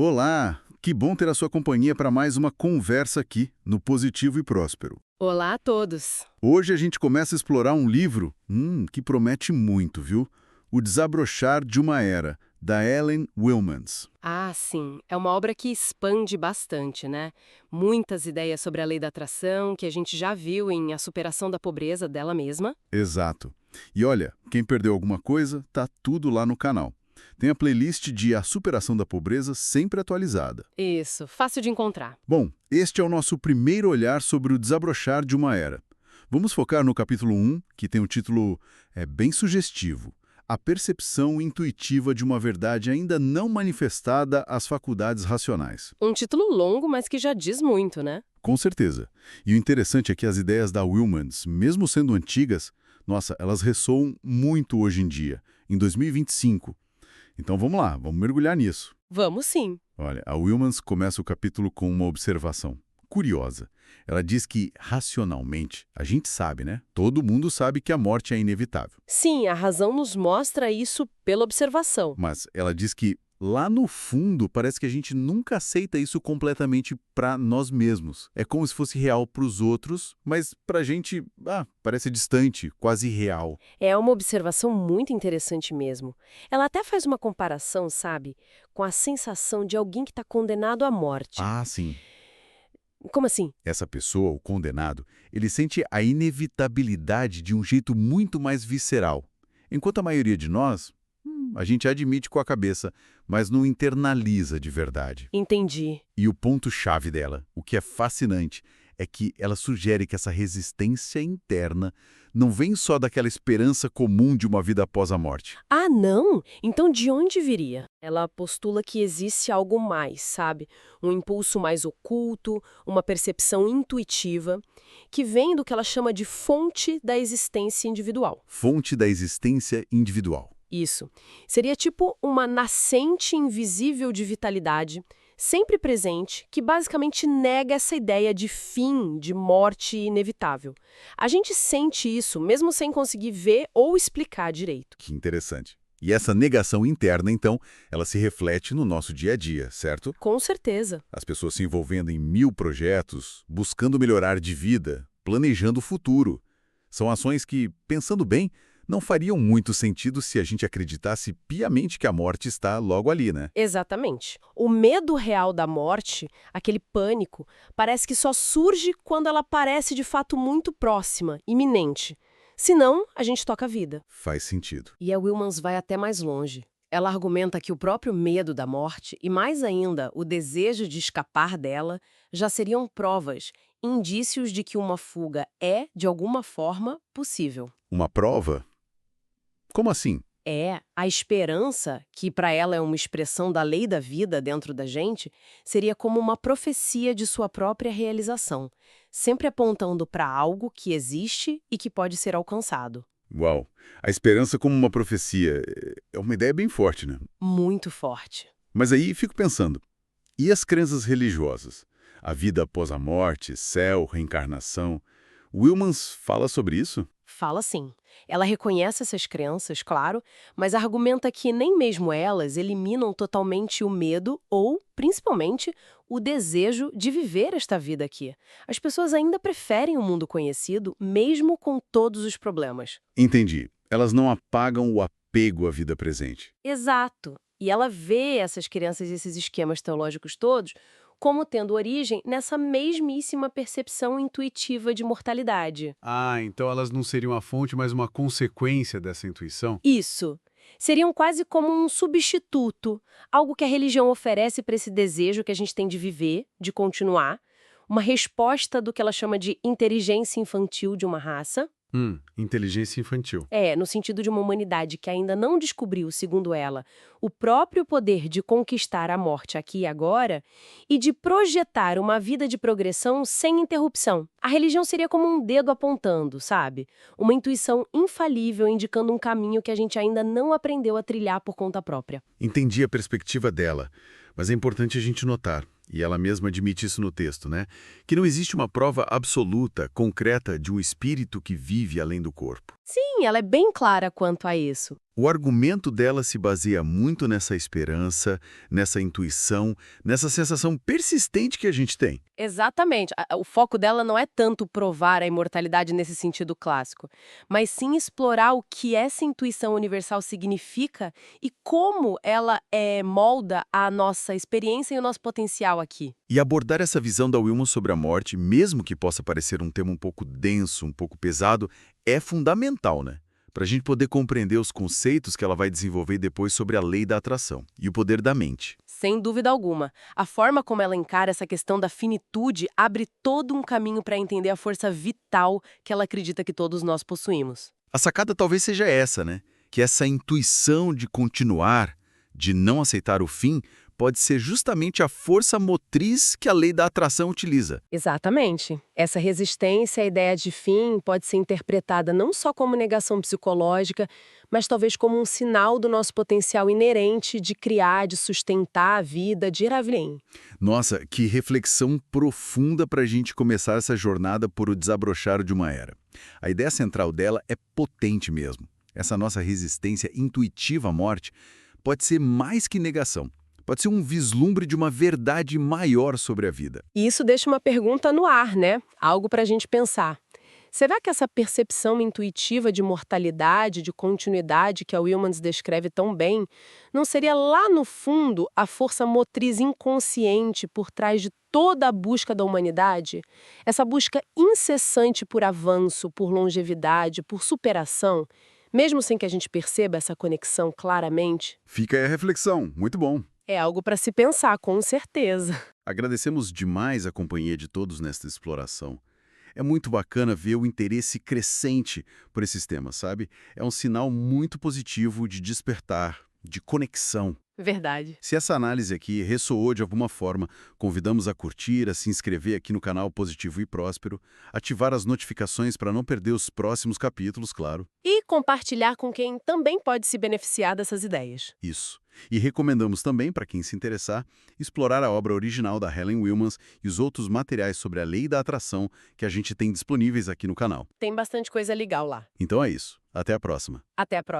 Olá, que bom ter a sua companhia para mais uma conversa aqui no Positivo e Próspero. Olá a todos! Hoje a gente começa a explorar um livro que promete muito, viu? O Desabrochar de uma Era, da Ellen Wilmans. Ah, sim, é uma obra que expande bastante, né? Muitas ideias sobre a lei da atração que a gente já viu em A Superação da Pobreza dela mesma. Exato. E olha, quem perdeu alguma coisa, tá tudo lá no canal. Tem a playlist de A Superação da Pobreza sempre atualizada. Isso, fácil de encontrar. Bom, este é o nosso primeiro olhar sobre o desabrochar de uma era. Vamos focar no capítulo 1, que tem o título bem sugestivo. A percepção intuitiva de uma verdade ainda não manifestada às faculdades racionais. Um título longo, mas que já diz muito, né? Com certeza. E o interessante é que as ideias da Wilmans, mesmo sendo antigas, nossa, elas ressoam muito hoje em dia, em 2025. Então vamos lá, vamos mergulhar nisso. Vamos sim. Olha, a Wilmans começa o capítulo com uma observação curiosa. Ela diz que, racionalmente, a gente sabe, né? Todo mundo sabe que a morte é inevitável. Sim, a razão nos mostra isso pela observação. Mas ela diz que, lá no fundo, parece que a gente nunca aceita isso completamente para nós mesmos. É como se fosse real para os outros, mas para a gente, parece distante, quase irreal. É uma observação muito interessante mesmo. Ela até faz uma comparação, sabe, com a sensação de alguém que está condenado à morte. Ah, sim. Como assim? Essa pessoa, o condenado, ele sente a inevitabilidade de um jeito muito mais visceral. Enquanto a maioria de nós, a gente admite com a cabeça, mas não internaliza de verdade. Entendi. E o ponto-chave dela, o que é fascinante, é que ela sugere que essa resistência interna não vem só daquela esperança comum de uma vida após a morte. Ah, não? Então de onde viria? Ela postula que existe algo mais, sabe? Um impulso mais oculto, uma percepção intuitiva, que vem do que ela chama de fonte da existência individual. Fonte da existência individual. Isso. Seria tipo uma nascente invisível de vitalidade, sempre presente, que basicamente nega essa ideia de fim, de morte inevitável. A gente sente isso mesmo sem conseguir ver ou explicar direito. Que interessante. E essa negação interna, então, ela se reflete no nosso dia a dia, certo? Com certeza. As pessoas se envolvendo em 1000 projetos, buscando melhorar de vida, planejando o futuro. São ações que, pensando bem, não fariam muito sentido se a gente acreditasse piamente que a morte está logo ali, né? Exatamente. O medo real da morte, aquele pânico, parece que só surge quando ela parece de fato muito próxima, iminente. Senão, a gente toca a vida. Faz sentido. E a Wilmans vai até mais longe. Ela argumenta que o próprio medo da morte, e mais ainda, o desejo de escapar dela, já seriam provas, indícios de que uma fuga é, de alguma forma, possível. Uma prova? Como assim? É, a esperança, que para ela é uma expressão da lei da vida dentro da gente, seria como uma profecia de sua própria realização, sempre apontando para algo que existe e que pode ser alcançado. Uau! A esperança como uma profecia é uma ideia bem forte, né? Muito forte. Mas aí fico pensando, e as crenças religiosas? A vida após a morte, céu, reencarnação. Wilmans fala sobre isso? Fala sim. Ela reconhece essas crenças, claro, mas argumenta que nem mesmo elas eliminam totalmente o medo ou, principalmente, o desejo de viver esta vida aqui. As pessoas ainda preferem o mundo conhecido, mesmo com todos os problemas. Entendi. Elas não apagam o apego à vida presente. Exato. E ela vê essas crenças e esses esquemas teológicos todos como tendo origem nessa mesmíssima percepção intuitiva de mortalidade. Ah, então elas não seriam a fonte, mas uma consequência dessa intuição? Isso. Seriam quase como um substituto, algo que a religião oferece para esse desejo que a gente tem de viver, de continuar, uma resposta do que ela chama de inteligência infantil de uma raça. Inteligência infantil. No sentido de uma humanidade que ainda não descobriu, segundo ela, o próprio poder de conquistar a morte aqui e agora e de projetar uma vida de progressão sem interrupção. A religião seria como um dedo apontando, sabe? Uma intuição infalível indicando um caminho que a gente ainda não aprendeu a trilhar por conta própria. Entendi a perspectiva dela, mas é importante a gente notar, e ela mesma admite isso no texto, né? Que não existe uma prova absoluta, concreta, de um espírito que vive além do corpo. Sim, ela é bem clara quanto a isso. O argumento dela se baseia muito nessa esperança, nessa intuição, nessa sensação persistente que a gente tem. Exatamente. O foco dela não é tanto provar a imortalidade nesse sentido clássico, mas sim explorar o que essa intuição universal significa e como ela molda a nossa experiência e o nosso potencial aqui. E abordar essa visão da Willmans sobre a morte, mesmo que possa parecer um tema um pouco denso, um pouco pesado, é fundamental, né? Para a gente poder compreender os conceitos que ela vai desenvolver depois sobre a lei da atração e o poder da mente. Sem dúvida alguma. A forma como ela encara essa questão da finitude abre todo um caminho para entender a força vital que ela acredita que todos nós possuímos. A sacada talvez seja essa, né? Que essa intuição de continuar, de não aceitar o fim, pode ser justamente a força motriz que a lei da atração utiliza. Exatamente. Essa resistência à ideia de fim pode ser interpretada não só como negação psicológica, mas talvez como um sinal do nosso potencial inerente de criar, de sustentar a vida, de ir além. Nossa, que reflexão profunda para a gente começar essa jornada por o desabrochar de uma era. A ideia central dela é potente mesmo. Essa nossa resistência intuitiva à morte pode ser mais que negação. Pode ser um vislumbre de uma verdade maior sobre a vida. E isso deixa uma pergunta no ar, né? Algo para a gente pensar. Será que essa percepção intuitiva de mortalidade, de continuidade que a Willmans descreve tão bem, não seria lá no fundo a força motriz inconsciente por trás de toda a busca da humanidade? Essa busca incessante por avanço, por longevidade, por superação, mesmo sem que a gente perceba essa conexão claramente? Fica aí a reflexão. Muito bom. É algo para se pensar, com certeza. Agradecemos demais a companhia de todos nesta exploração. É muito bacana ver o interesse crescente por esses temas, sabe? É um sinal muito positivo de despertar, de conexão. Verdade. Se essa análise aqui ressoou de alguma forma, convidamos a curtir, a se inscrever aqui no canal Positivo e Próspero, ativar as notificações para não perder os próximos capítulos, claro. E compartilhar com quem também pode se beneficiar dessas ideias. Isso. E recomendamos também, para quem se interessar, explorar a obra original da Helen Willmans e os outros materiais sobre a lei da atração que a gente tem disponíveis aqui no canal. Tem bastante coisa legal lá. Então é isso. Até a próxima. Até a próxima.